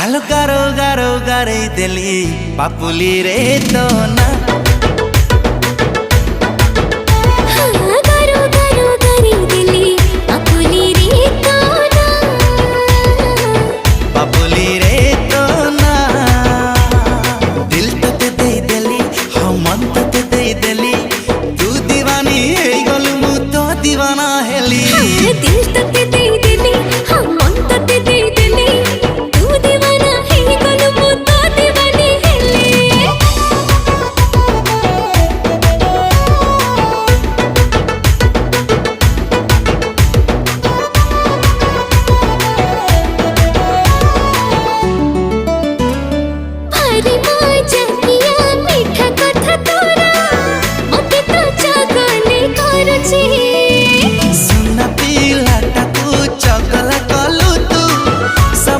गालो गारो गारो गारे दिली पापुली रे तो ना गारो गारो गारे दिली पापुली रे तो ना पापुली रे